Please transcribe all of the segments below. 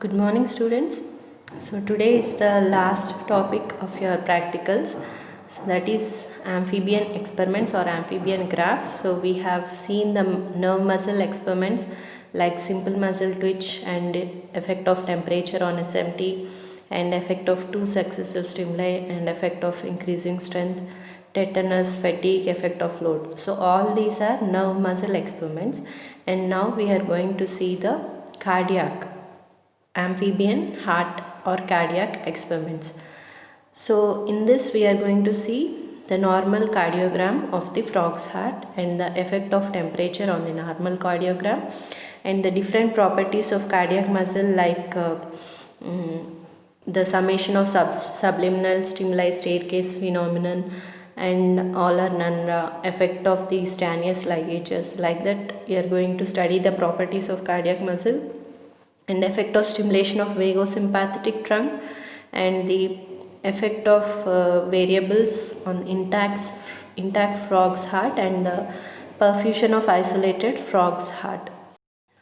Good morning, students. So today is the last topic of your practicals. So that is amphibian experiments or amphibian graphs. So we have seen the nerve muscle experiments like simple muscle twitch and effect of temperature on SMT and effect of two successive stimuli and effect of increasing strength, tetanus, fatigue, effect of load. So all these are nerve muscle experiments, and now we are going to see the cardiac amphibian heart or cardiac experiments. So in this we are going to see the normal cardiogram of the frog's heart and the effect of temperature on the normal cardiogram and the different properties of cardiac muscle like the summation of subliminal stimuli staircase phenomenon and all or none effect of the Stanius ligatures. Like that we are going to study the properties of cardiac muscle and effect of stimulation of vagosympathetic trunk and the effect of variables on intact frog's heart and the perfusion of isolated frog's heart.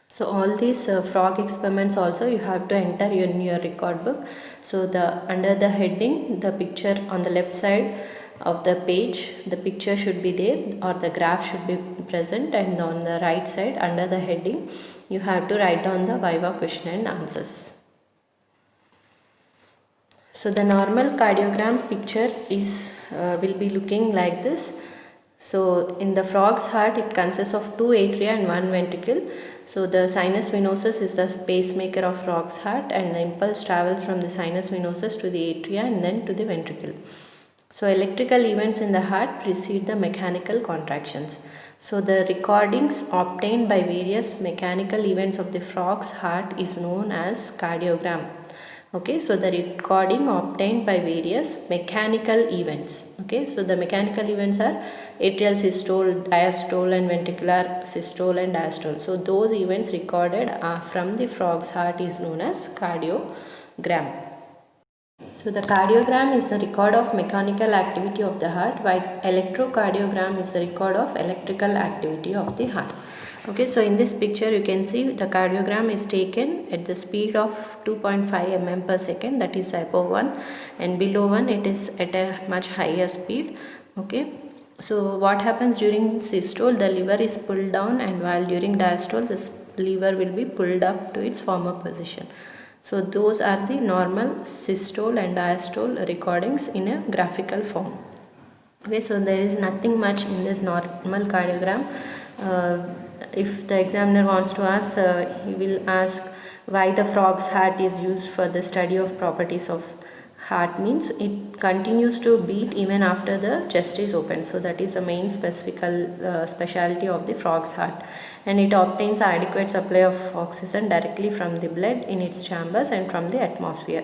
So all these frog experiments also you have to enter in your record book. So the under the heading, the picture on the left side of the page, the picture should be there or the graph should be present, and on the right side under the heading you have to write down the viva question and answers. So the normal cardiogram picture is will be looking like this. So in the frog's heart it consists of two atria and one ventricle. So the sinus venosus is the pacemaker of frog's heart, and the impulse travels from the sinus venosus to the atria and then to the ventricle. So electrical events in the heart precede the mechanical contractions. So the recordings obtained by various mechanical events of the frog's heart is known as cardiogram. Okay, so the recording obtained by various mechanical events. Okay, so the mechanical events are atrial systole, diastole and ventricular systole and diastole. So those events recorded from the frog's heart is known as cardiogram. So the cardiogram is the record of mechanical activity of the heart, while electrocardiogram is the record of electrical activity of the heart. Okay, so in this picture you can see the cardiogram is taken at the speed of 2.5 mm per second, that is above 1, and below 1 it is at a much higher speed. Okay, so what happens during systole, the liver is pulled down, and while during diastole the liver will be pulled up to its former position. So those are the normal systole and diastole recordings in a graphical form. Okay, so there is nothing much in this normal cardiogram. If the examiner wants to ask, he will ask why the frog's heart is used for the study of properties of heart. Means it continues to beat even after the chest is opened. So that is the main specialty of the frog's heart, and it obtains adequate supply of oxygen directly from the blood in its chambers and from the atmosphere.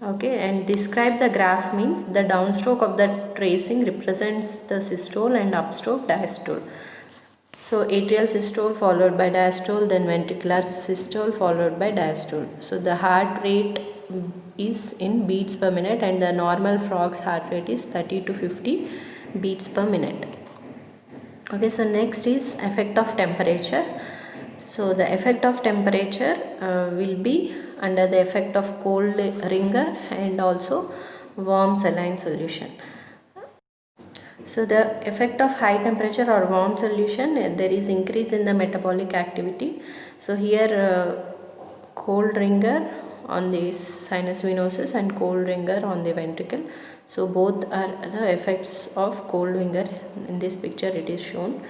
Okay, and describe the graph means the downstroke of the tracing represents the systole and upstroke diastole. So atrial systole followed by diastole, then ventricular systole followed by diastole. So the heart rate is in beats per minute, and the normal frog's heart rate is 30 to 50 beats per minute. Okay, so next is effect of temperature. So the effect of temperature will be under the effect of cold ringer and also warm saline solution. So the effect of high temperature or warm solution, there is increase in the metabolic activity. So here cold ringer on the sinus venosus and cold ringer on the ventricle. So both are the effects of cold ringer. In this picture it is shown.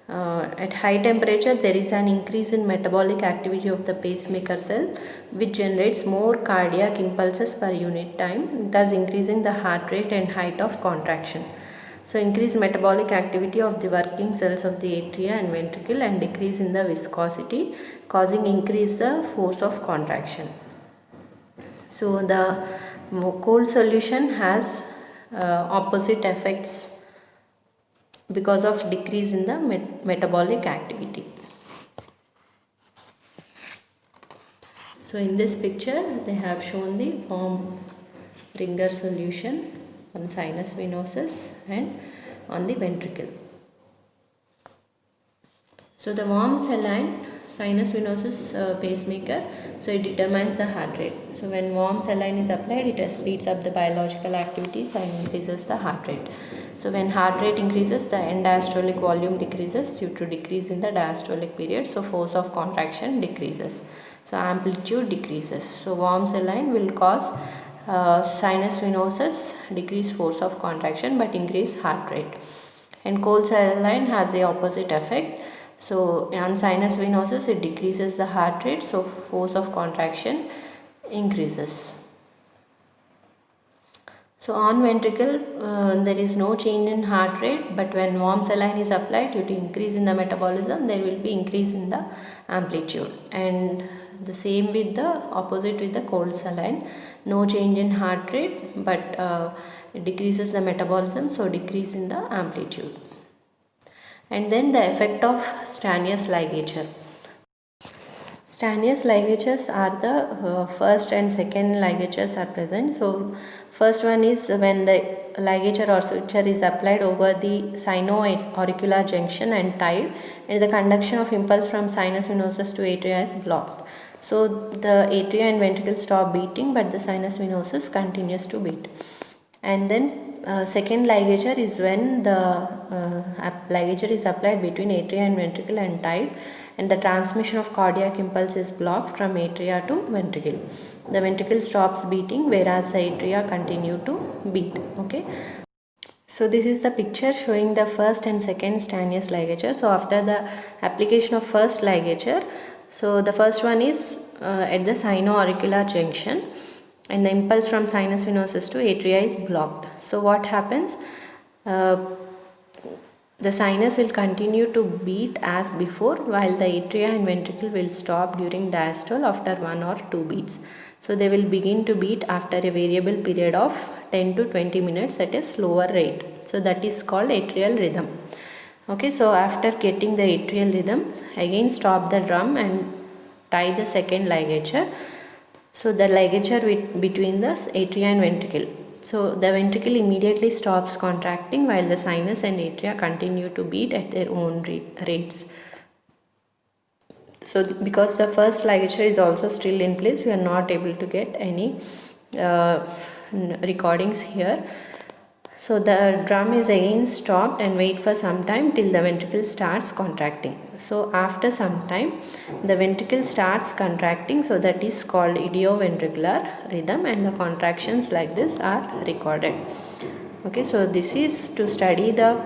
At high temperature there is an increase in metabolic activity of the pacemaker cell, which generates more cardiac impulses per unit time, thus increasing the heart rate and height of contraction. So increase metabolic activity of the working cells of the atria and ventricle and decrease in the viscosity, causing increase the force of contraction. So the cold solution has opposite effects because of decrease in the metabolic activity. So in this picture they have shown the warm ringer solution on sinus venosus and on the ventricle. So the warm saline sinus venosus pacemaker, so it determines the heart rate. So when warm saline is applied, it speeds up the biological activities and increases the heart rate. So when heart rate increases, the end diastolic volume decreases due to decrease in the diastolic period, so force of contraction decreases, so amplitude decreases. So warm saline will cause sinus venosus, decrease force of contraction but increase heart rate, and cold saline has the opposite effect. So on sinus venosus, it decreases the heart rate, so force of contraction increases. So on ventricle, there is no change in heart rate, but when warm saline is applied, due to increase in the metabolism, there will be increase in the amplitude. And the same with the opposite with the cold saline, no change in heart rate, but it decreases the metabolism, so decrease in the amplitude. And then the effect of Stanius ligature. Stanius ligatures are the first and second ligatures are present. So first one is when the ligature or suture is applied over the sino-auricular junction and tied, and the conduction of impulse from sinus venosus to atria is blocked. So the atria and ventricle stop beating, but the sinus venosus continues to beat. And then second ligature is when the ligature is applied between atria and ventricle and tied, and the transmission of cardiac impulse is blocked from atria to ventricle. The ventricle stops beating whereas the atria continue to beat. Okay. So this is the picture showing the first and second Stanius ligature. So after the application of first ligature, so the first one is at the sino-auricular junction, and the impulse from sinus venosus to atria is blocked. So what happens? The sinus will continue to beat as before, while the atria and ventricle will stop during diastole after 1 or 2 beats. So they will begin to beat after a variable period of 10 to 20 minutes at a slower rate. So that is called atrial rhythm. Okay, so after getting the atrial rhythm, again stop the drum and tie the second ligature. So the ligature between the atria and ventricle. So the ventricle immediately stops contracting while the sinus and atria continue to beat at their own rates. So because the first ligature is also still in place, we are not able to get any recordings here. So the drum is again stopped and wait for some time till the ventricle starts contracting. So after some time the ventricle starts contracting, so that is called idioventricular rhythm, and the contractions like this are recorded. Okay, so this is to study the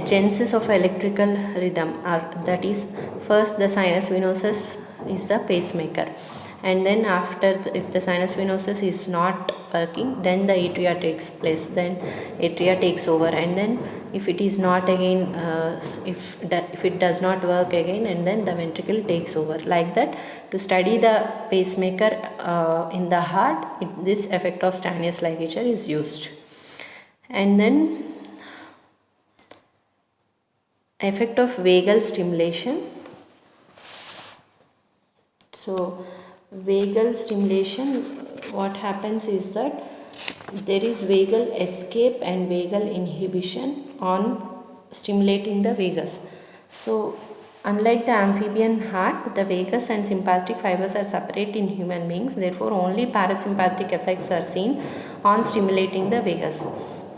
genesis of electrical rhythm, that is first the sinus venosus is the pacemaker, and then after if the sinus venosus is not working, then the atria takes place, then atria takes over, and then if it is not again if it does not work again, and then the ventricle takes over. Like that, to study the pacemaker in the heart, this effect of Stanius ligature is used. And then effect of vagal stimulation. So vagal stimulation, what happens is that there is vagal escape and vagal inhibition on stimulating the vagus. So unlike the amphibian heart, the vagus and sympathetic fibers are separate in human beings. Therefore only parasympathetic effects are seen on stimulating the vagus.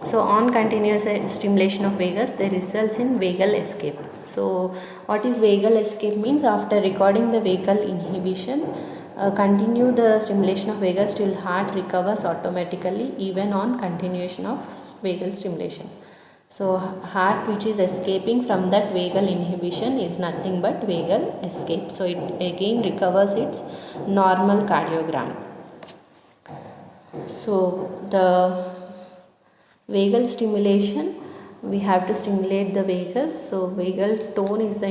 So on continuous stimulation of vagus, there results in vagal escape. So what is vagal escape means? After recording the vagal inhibition, continue the stimulation of vagus till heart recovers automatically even on continuation of vagal stimulation. So heart which is escaping from that vagal inhibition is nothing but vagal escape. So it again recovers its normal cardiogram. So the vagal stimulation, we have to stimulate the vagus. So vagal tone is the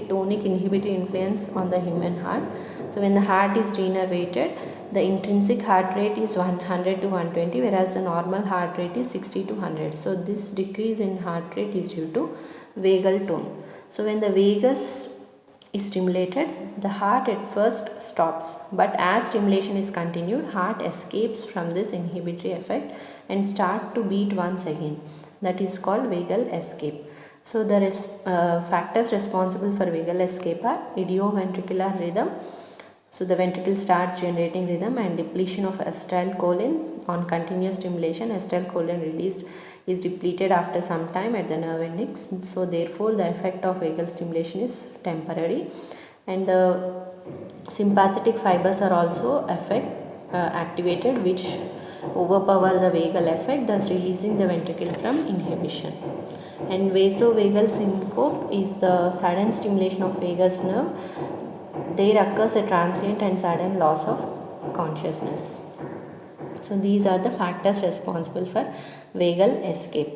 tonic inhibitory influence on the human heart. So when the heart is denervated, the intrinsic heart rate is 100 to 120, whereas the normal heart rate is 60 to 100. So this decrease in heart rate is due to vagal tone. So when the vagus is stimulated, the heart at first stops, but as stimulation is continued, heart escapes from this inhibitory effect and start to beat once again. That is called vagal escape. So the factors responsible for vagal escape are idioventricular rhythm. So the ventricle starts generating rhythm and depletion of acetylcholine on continuous stimulation. Acetylcholine released is depleted after some time at the nerve endings. So therefore the effect of vagal stimulation is temporary, and the sympathetic fibers are also activated, which overpower the vagal effect, thus releasing the ventricle from inhibition. And vasovagal syncope is the sudden stimulation of vagus nerve. There occurs a transient and sudden loss of consciousness. So these are the factors responsible for vagal escape.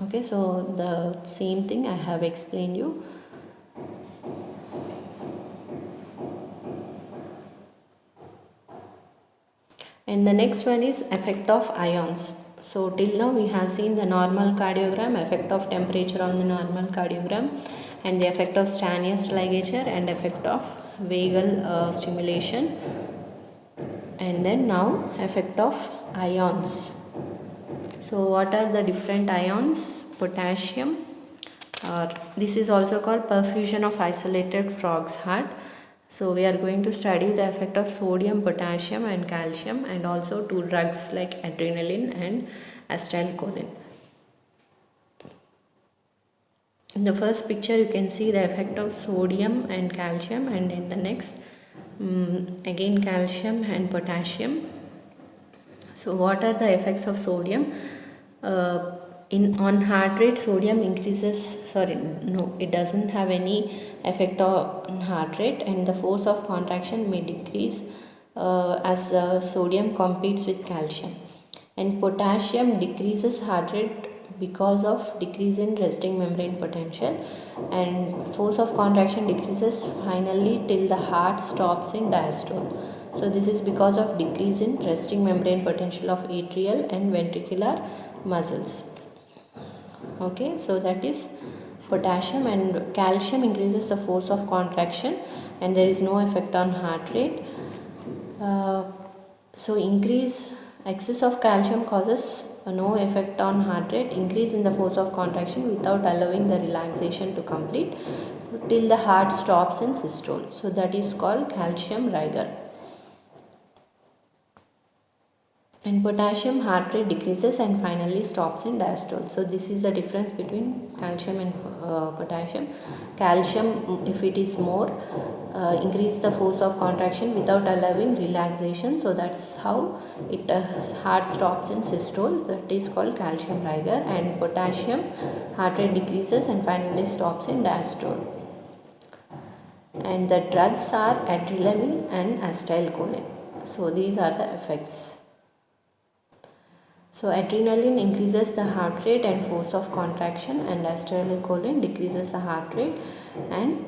Okay, so the same thing I have explained you. And the next one is effect of ions. So till now we have seen the normal cardiogram, effect of temperature on the normal cardiogram, and the effect of Stanius ligature and effect of vagal stimulation, and then now effect of ions. So what are the different ions? Potassium, or this is also called perfusion of isolated frog's heart. So we are going to study the effect of sodium, potassium and calcium, and also two drugs like adrenaline and acetylcholine. In the first picture you can see the effect of sodium and calcium, and in the next again calcium and potassium. So what are the effects of sodium? On heart rate, sodium increases, it doesn't have any effect on heart rate, and the force of contraction may decrease as sodium competes with calcium. And potassium decreases heart rate because of decrease in resting membrane potential, and force of contraction decreases finally till the heart stops in diastole. So this is because of decrease in resting membrane potential of atrial and ventricular muscles. Okay, so that is potassium. And calcium increases the force of contraction, and there is no effect on heart rate. So excess of calcium causes no effect on heart rate, increase in the force of contraction without allowing the relaxation to complete till the heart stops in systole. So that is called calcium rigor. And potassium heart rate decreases and finally stops in diastole. So this is the difference between calcium and potassium. Calcium, if it is more, increase the force of contraction without allowing relaxation. So that's how it heart stops in systole. That is called calcium rigor. And potassium heart rate decreases and finally stops in diastole. And the drugs are adrenaline and acetylcholine. So these are the effects. So adrenaline increases the heart rate and force of contraction, and acetylcholine decreases the heart rate and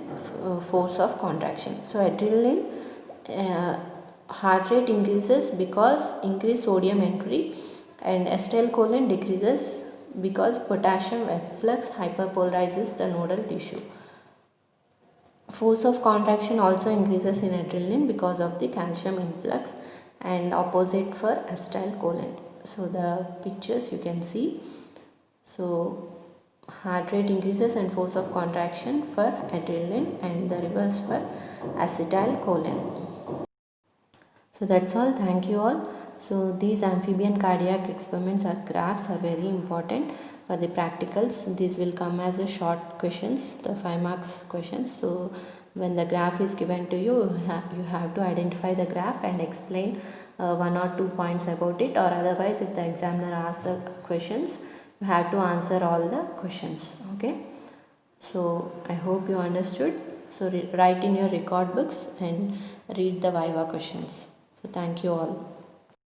force of contraction. So adrenaline heart rate increases because increased sodium entry, and acetylcholine decreases because potassium efflux hyperpolarizes the nodal tissue. Force of contraction also increases in adrenaline because of the calcium influx, and opposite for acetylcholine. So the pictures you can see. So heart rate increases and force of contraction for adrenaline, and the reverse for acetylcholine. So that's all. Thank you all. So these amphibian cardiac experiments or graphs are very important for the practicals. These will come as a short questions, the 5 marks questions. So when the graph is given to you, you have to identify the graph and explain 1 or 2 points about it, or otherwise if the examiner asks the questions, you have to answer all the questions. Okay, so I hope you understood. So write in your record books and read the Viva questions. So thank you all.